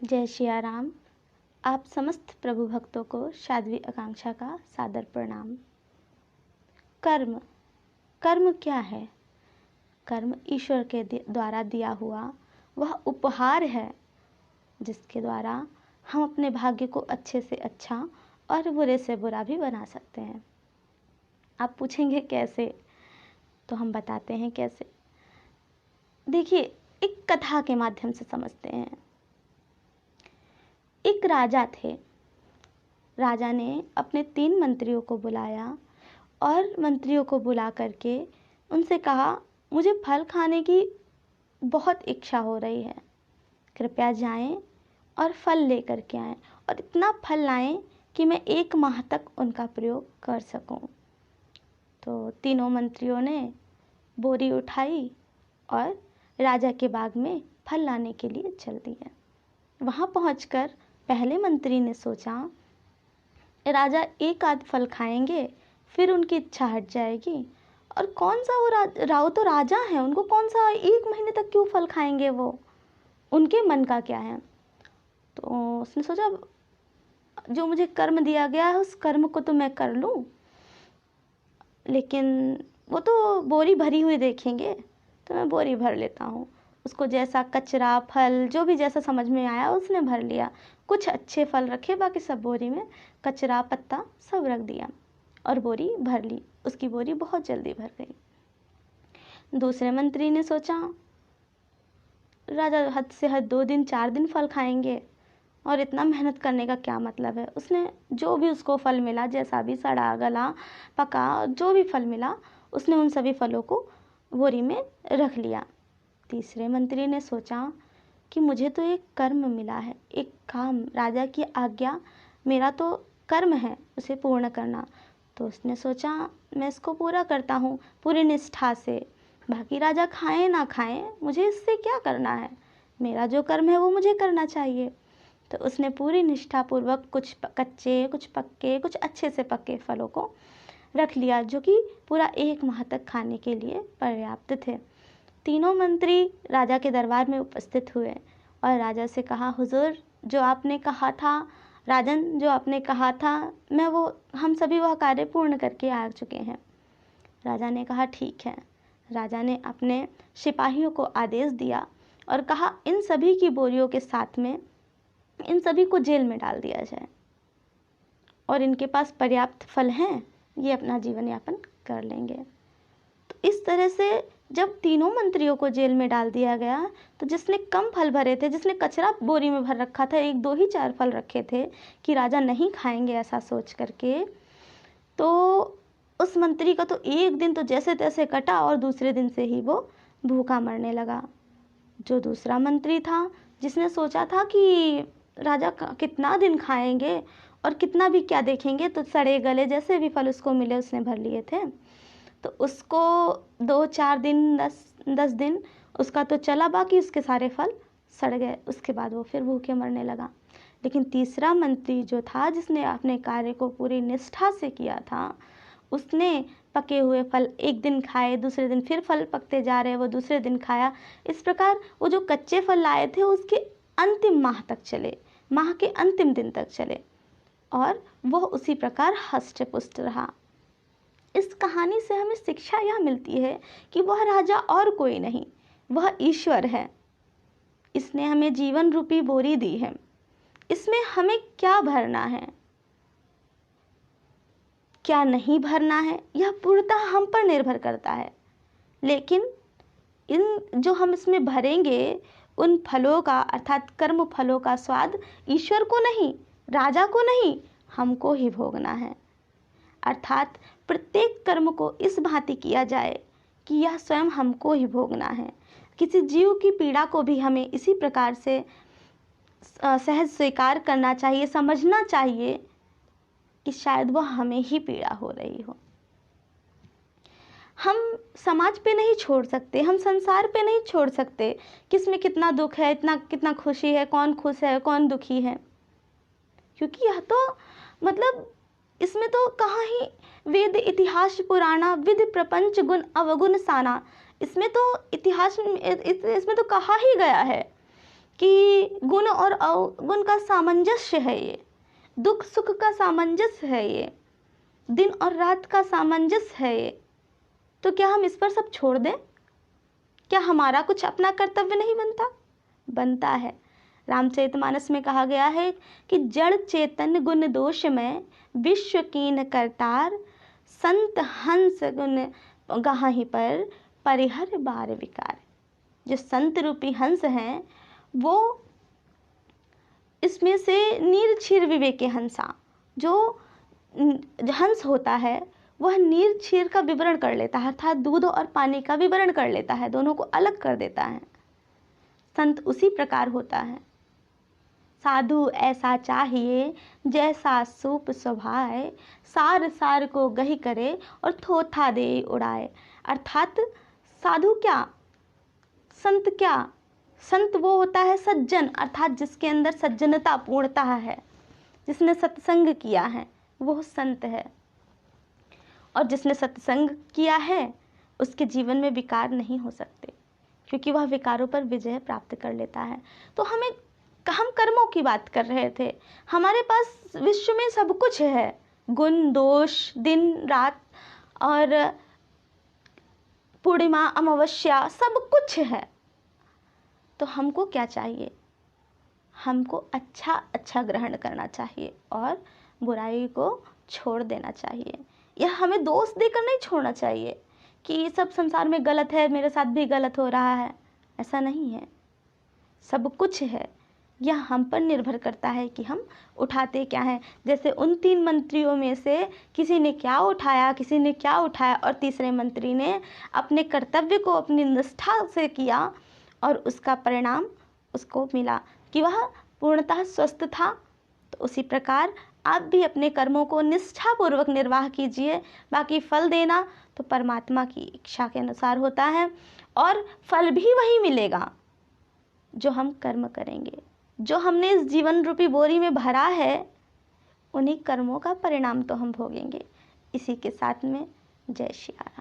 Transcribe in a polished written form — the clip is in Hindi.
जय सिया राम। आप समस्त प्रभु भक्तों को साध्वी आकांक्षा का सादर प्रणाम। कर्म कर्म क्या है? कर्म ईश्वर के द्वारा दिया हुआ वह उपहार है जिसके द्वारा हम अपने भाग्य को अच्छे से अच्छा और बुरे से बुरा भी बना सकते हैं। आप पूछेंगे कैसे, तो हम बताते हैं कैसे। देखिए, एक कथा के माध्यम से समझते हैं। एक राजा थे। राजा ने अपने 3 मंत्रियों को बुलाया और मंत्रियों को बुला करके उनसे कहा, मुझे फल खाने की बहुत इच्छा हो रही है, कृपया जाएं और फल लेकर के आएं और इतना फल लाएं कि मैं 1 माह तक उनका प्रयोग कर सकूं। तो तीनों मंत्रियों ने बोरी उठाई और राजा के बाग में फल लाने के लिए चल दिए। वहाँ पहुंचकर पहले मंत्री ने सोचा, राजा 1 आध फल खाएंगे फिर उनकी इच्छा हट जाएगी, और कौन सा वो तो राजा है, उनको कौन सा 1 महीने तक क्यों फल खाएंगे, वो उनके मन का क्या है। तो उसने सोचा, जो मुझे कर्म दिया गया है उस कर्म को तो मैं कर लूँ, लेकिन वो तो बोरी भरी हुई देखेंगे तो मैं बोरी भर लेता हूँ। उसको जैसा कचरा फल जो भी जैसा समझ में आया उसने भर लिया। कुछ अच्छे फल रखे, बाकी सब बोरी में कचरा पत्ता सब रख दिया और बोरी भर ली। उसकी बोरी बहुत जल्दी भर गई। दूसरे मंत्री ने सोचा, राजा हद से हद 2 दिन 4 दिन फल खाएंगे और इतना मेहनत करने का क्या मतलब है। उसने जो भी उसको फल मिला, जैसा भी सड़ा गला पका जो भी फल मिला, उसने उन सभी फलों को बोरी में रख लिया। तीसरे मंत्री ने सोचा कि मुझे तो एक कर्म मिला है, एक काम, राजा की आज्ञा, मेरा तो कर्म है उसे पूर्ण करना। तो उसने सोचा, मैं इसको पूरा करता हूँ पूरी निष्ठा से, बाकी राजा खाएं ना खाएं मुझे इससे क्या करना है, मेरा जो कर्म है वो मुझे करना चाहिए। तो उसने पूरी निष्ठापूर्वक कुछ कच्चे कुछ पक्के कुछ अच्छे से पक्के फलों को रख लिया, जो कि पूरा 1 माह तक खाने के लिए पर्याप्त थे। तीनों मंत्री राजा के दरबार में उपस्थित हुए और राजा से कहा, हुजूर, जो आपने कहा था, राजन जो आपने कहा था, हम सभी वह कार्य पूर्ण करके आ चुके हैं। राजा ने कहा, ठीक है। राजा ने अपने सिपाहियों को आदेश दिया और कहा, इन सभी की बोरियों के साथ में इन सभी को जेल में डाल दिया जाए, और इनके पास पर्याप्त फल हैं, ये अपना जीवन यापन कर लेंगे। तो इस तरह से जब तीनों मंत्रियों को जेल में डाल दिया गया, तो जिसने कम फल भरे थे, जिसने कचरा बोरी में भर रखा था, 1 2 ही 4 फल रखे थे कि राजा नहीं खाएंगे ऐसा सोच करके, तो उस मंत्री का तो 1 दिन तो जैसे तैसे कटा और दूसरे दिन से ही वो भूखा मरने लगा। जो दूसरा मंत्री था, जिसने सोचा था कि राजा कितना दिन खाएंगे और कितना भी क्या देखेंगे, तो सड़े गले जैसे भी फल उसको मिले उसने भर लिए थे, तो उसको 2 4 दिन 10 दिन उसका तो चला, बाकी उसके सारे फल सड़ गए। उसके बाद वो फिर भूखे मरने लगा। लेकिन तीसरा मंत्री जो था, जिसने अपने कार्य को पूरी निष्ठा से किया था, उसने पके हुए फल 1 दिन खाए, दूसरे दिन फिर फल पकते जा रहे, वो दूसरे दिन खाया। इस प्रकार वो जो कच्चे फल लाए थे उसके अंतिम माह तक चले, माह के अंतिम दिन तक चले, और वह उसी प्रकार हष्ट पुष्ट रहा। इस कहानी से हमें शिक्षा यह मिलती है कि वह राजा और कोई नहीं, वह ईश्वर है। इसने हमें जीवन रूपी बोरी दी है, इसमें हमें क्या भरना है, क्या नहीं भरना है, यह पूर्णतः हम पर निर्भर करता है। लेकिन जो हम इसमें भरेंगे, उन फलों का, अर्थात कर्म फलों का स्वाद ईश्वर को नहीं, राजा को नहीं, हमको ही भोगना है। अर्थात प्रत्येक कर्म को इस भांति किया जाए कि यह स्वयं हमको ही भोगना है। किसी जीव की पीड़ा को भी हमें इसी प्रकार से सहज स्वीकार करना चाहिए, समझना चाहिए कि शायद वह हमें ही पीड़ा हो रही हो। हम समाज पे नहीं छोड़ सकते, हम संसार पे नहीं छोड़ सकते कि इसमें कितना दुख है, कितना खुशी है, कौन खुश है कौन दुखी है, क्योंकि यह तो मतलब इसमें तो कहाँ ही वेद इतिहास पुराना विधि प्रपंच गुण अवगुण साना, इसमें तो इतिहास इसमें तो कहा ही गया है कि गुण और अवगुण का सामंजस्य है ये, दुख सुख का सामंजस्य है ये, दिन और रात का सामंजस्य है ये। तो क्या हम इस पर सब छोड़ दें? क्या हमारा कुछ अपना कर्तव्य नहीं बनता? बनता है। रामचरितमानस में कहा गया है कि जड़ चेतन गुण दोष में विश्व कीन करतार, संत हंस गुण गाहि पर परिहर बार विकार। जो संत रूपी हंस हैं वो इसमें से नीर क्षीर विवेके हंसा, जो हंस होता है वह नीर क्षीर का विवरण कर लेता है, अर्थात दूध और पानी का विवरण कर लेता है, दोनों को अलग कर देता है। संत उसी प्रकार होता है। साधु ऐसा चाहिए जैसा सूप स्वभाव, सार सार को गही करे और थोथा दे उड़ाए। अर्थात साधु क्या, संत क्या? संत वो होता है सज्जन, अर्थात जिसके अंदर सज्जनता पूर्णता है, जिसने सत्संग किया है वो संत है। और जिसने सत्संग किया है उसके जीवन में विकार नहीं हो सकते, क्योंकि वह विकारों पर विजय प्राप्त कर लेता है। तो हम कर्मों की बात कर रहे थे। हमारे पास विश्व में सब कुछ है, गुण दोष, दिन रात और पूर्णिमा अमावस्या, सब कुछ है। तो हमको क्या चाहिए? हमको अच्छा अच्छा ग्रहण करना चाहिए और बुराई को छोड़ देना चाहिए। यह हमें दोष देकर नहीं छोड़ना चाहिए कि सब संसार में गलत है, मेरे साथ भी गलत हो रहा है। ऐसा नहीं है, सब कुछ है। यह हम पर निर्भर करता है कि हम उठाते क्या हैं। जैसे उन 3 मंत्रियों में से किसी ने क्या उठाया, किसी ने क्या उठाया, और तीसरे मंत्री ने अपने कर्तव्य को अपनी निष्ठा से किया और उसका परिणाम उसको मिला कि वह पूर्णतः स्वस्थ था। तो उसी प्रकार आप भी अपने कर्मों को निष्ठापूर्वक निर्वाह कीजिए। बाकी फल देना तो परमात्मा की इच्छा के अनुसार होता है, और फल भी वही मिलेगा जो हम कर्म करेंगे। जो हमने इस जीवन रूपी बोरी में भरा है उन्हीं कर्मों का परिणाम तो हम भोगेंगे। इसी के साथ में जय श्री राम।